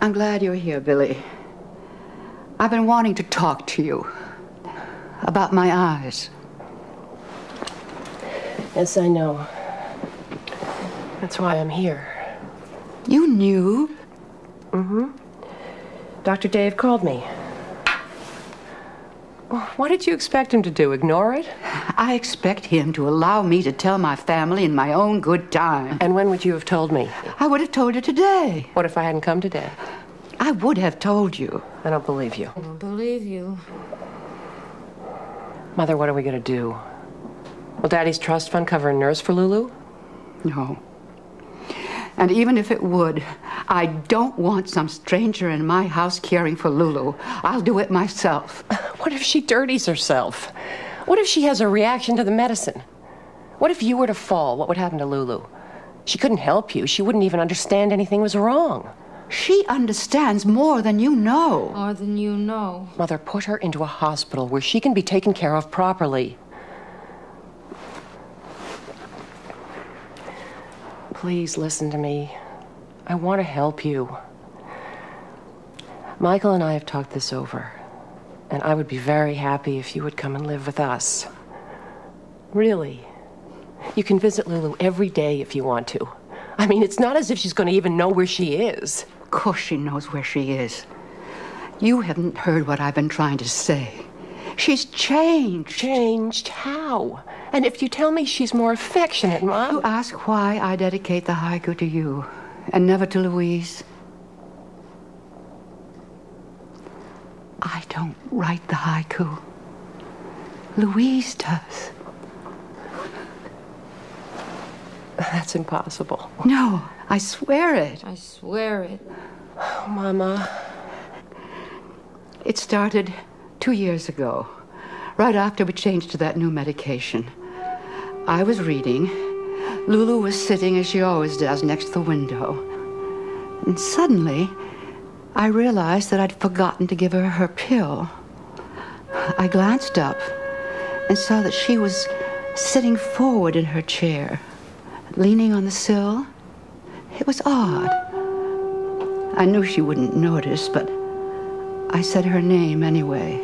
I'm glad you're here, Billy. I've been wanting to talk to you about my eyes. Yes, I know. That's why I'm here. You knew? Mm-hmm. Dr. Dave called me. What did you expect him to do, ignore it? I expect him to allow me to tell my family in my own good time. And when would you have told me? I would have told you today. What if I hadn't come today? I would have told you. I don't believe you. I don't believe you. Mother, what are we going to do? Will Daddy's trust fund cover a nurse for Lulu? No. And even if it would, I don't want some stranger in my house caring for Lulu. I'll do it myself. What if she dirties herself? What if she has a reaction to the medicine? What if you were to fall? What would happen to Lulu? She couldn't help you. She wouldn't even understand anything was wrong. She understands more than you know. More than you know. Mother, put her into a hospital where she can be taken care of properly. Please listen to me. I want to help you. Michael and I have talked this over, and I would be very happy if you would come and live with us. Really. You can visit Lulu every day if you want to. I mean, it's not as if she's going to even know where she is. Of course she knows where she is. You haven't heard what I've been trying to say. She's changed. Changed how? And if you tell me she's more affectionate, Mom... You ask why I dedicate the haiku to you and never to Louise. I don't write the haiku. Louise does. That's impossible. No, I swear it. I swear it. Oh, Mama. It started 2 years ago, right after we changed to that new medication. I was reading. Lulu was sitting, as she always does, next to the window. And suddenly, I realized that I'd forgotten to give her her pill. I glanced up and saw that she was sitting forward in her chair, leaning on the sill. It was odd. I knew she wouldn't notice, but I said her name anyway.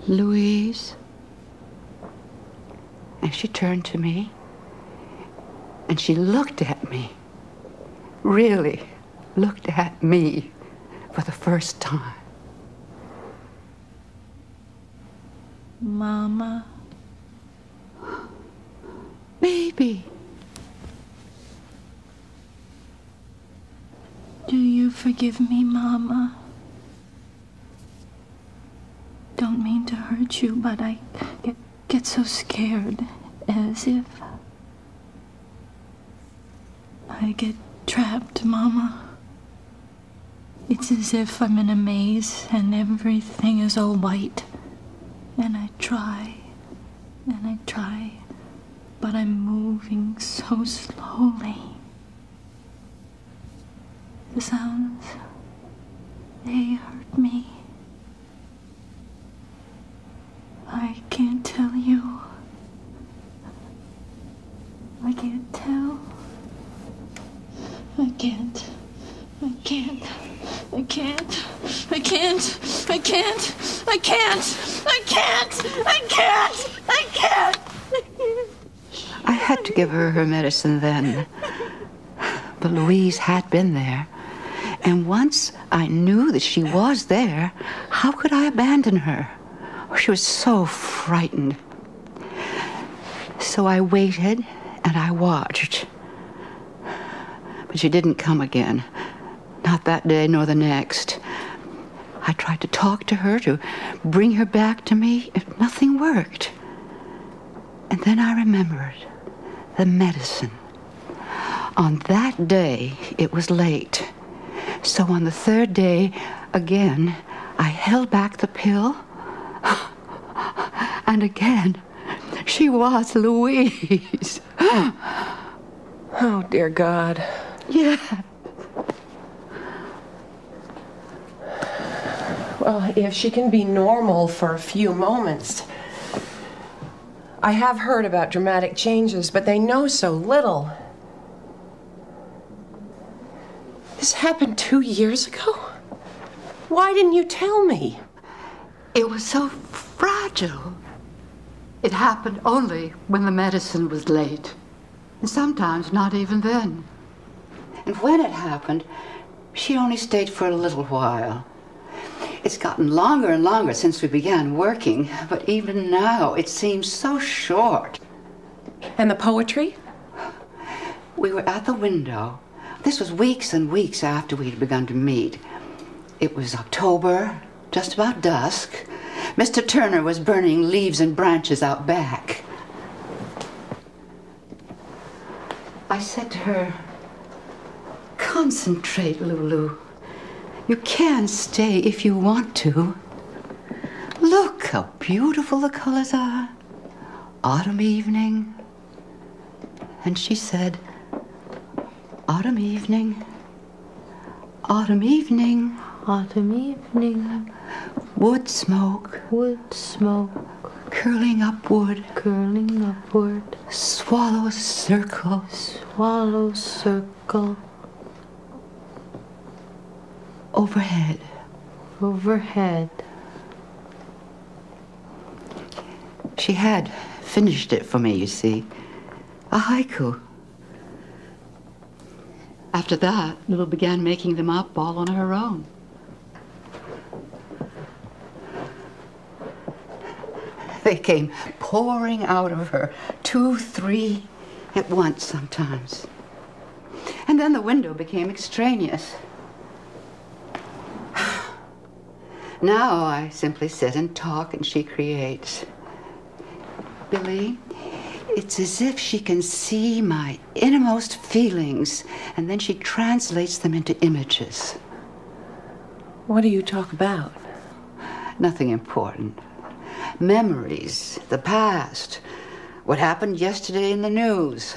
Louise. And she turned to me, and she looked at me. Really looked at me for the first time. Mama. Baby. Do you forgive me, Mama? Don't mean to hurt you, but I get so scared, as if I get trapped, Mama. It's as if I'm in a maze and everything is all white. And I try, but I'm moving so slowly. The sounds, they hurt me. I can't tell you. I can't tell. I can't. I can't. I can't. I can't. I can't. I can't. I can't. I can't. I can't. I had to give her her medicine then. But Louise had been there. And once I knew that she was there, how could I abandon her? She was so frightened. So I waited and I watched. But she didn't come again. Not that day nor the next. I tried to talk to her, to bring her back to me. Nothing worked. And then I remembered the medicine. On that day, it was late. So on the third day, again, I held back the pill. And again, she was Louise. Oh, dear God. Yeah. Well, if she can be normal for a few moments. I have heard about dramatic changes, but they know so little. This happened 2 years ago? Why didn't you tell me? It was so fragile. It happened only when the medicine was late. And sometimes not even then. And when it happened, she only stayed for a little while. It's gotten longer and longer since we began working, but even now it seems so short. And the poetry? We were at the window. This was weeks and weeks after we had begun to meet. It was October, just about dusk. Mr. Turner was burning leaves and branches out back. I said to her, "Concentrate, Lulu. You can stay if you want to. Look how beautiful the colors are. Autumn evening." And she said, "Autumn evening, autumn evening, Autumn evening, wood smoke, curling upward, swallow circle, overhead." She had finished it for me, you see. A haiku. After that, Lulu began making them up all on her own. They came pouring out of her, 2, 3 at once sometimes. And then the window became extraneous. Now I simply sit and talk and she creates. Billy, it's as if she can see my innermost feelings and then she translates them into images. What do you talk about? Nothing important. Memories, the past, what happened yesterday in the news.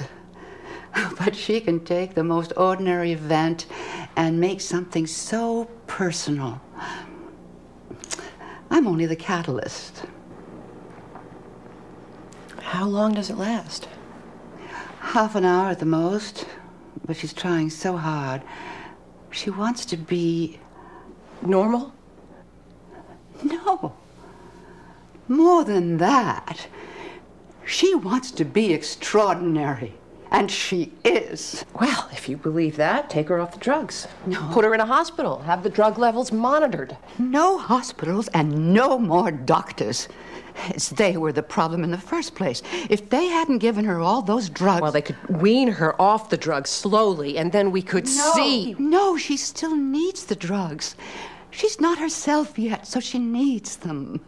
But she can take the most ordinary event and make something so personal. I'm only the catalyst. How long does it last? Half an hour at the most, but she's trying so hard. She wants to be... Normal? No. More than that. She wants to be extraordinary. And she is. Well, if you believe that, take her off the drugs. No. Put her in a hospital. Have the drug levels monitored. No hospitals and no more doctors. They were the problem in the first place. If they hadn't given her all those drugs... Well, they could wean her off the drugs slowly, and then we could see... No, she still needs the drugs. She's not herself yet, so she needs them.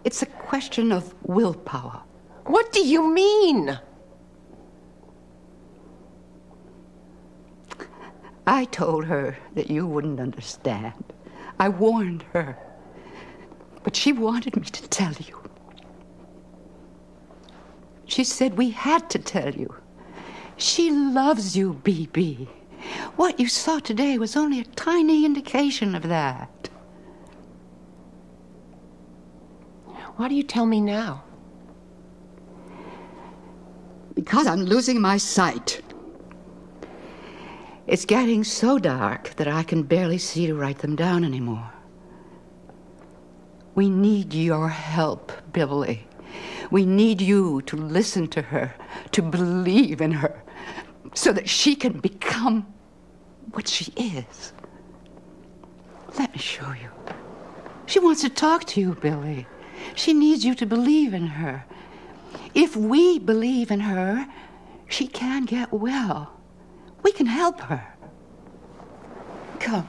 It's a question of willpower. What do you mean? I told her that you wouldn't understand. I warned her. But she wanted me to tell you. She said we had to tell you. She loves you, B.B. What you saw today was only a tiny indication of that. Why do you tell me now? Because I'm losing my sight. It's getting so dark that I can barely see to write them down anymore. We need your help, Billy. We need you to listen to her, to believe in her, so that she can become what she is. Let me show you. She wants to talk to you, Billy. She needs you to believe in her. If we believe in her, she can get well. We can help her. Come.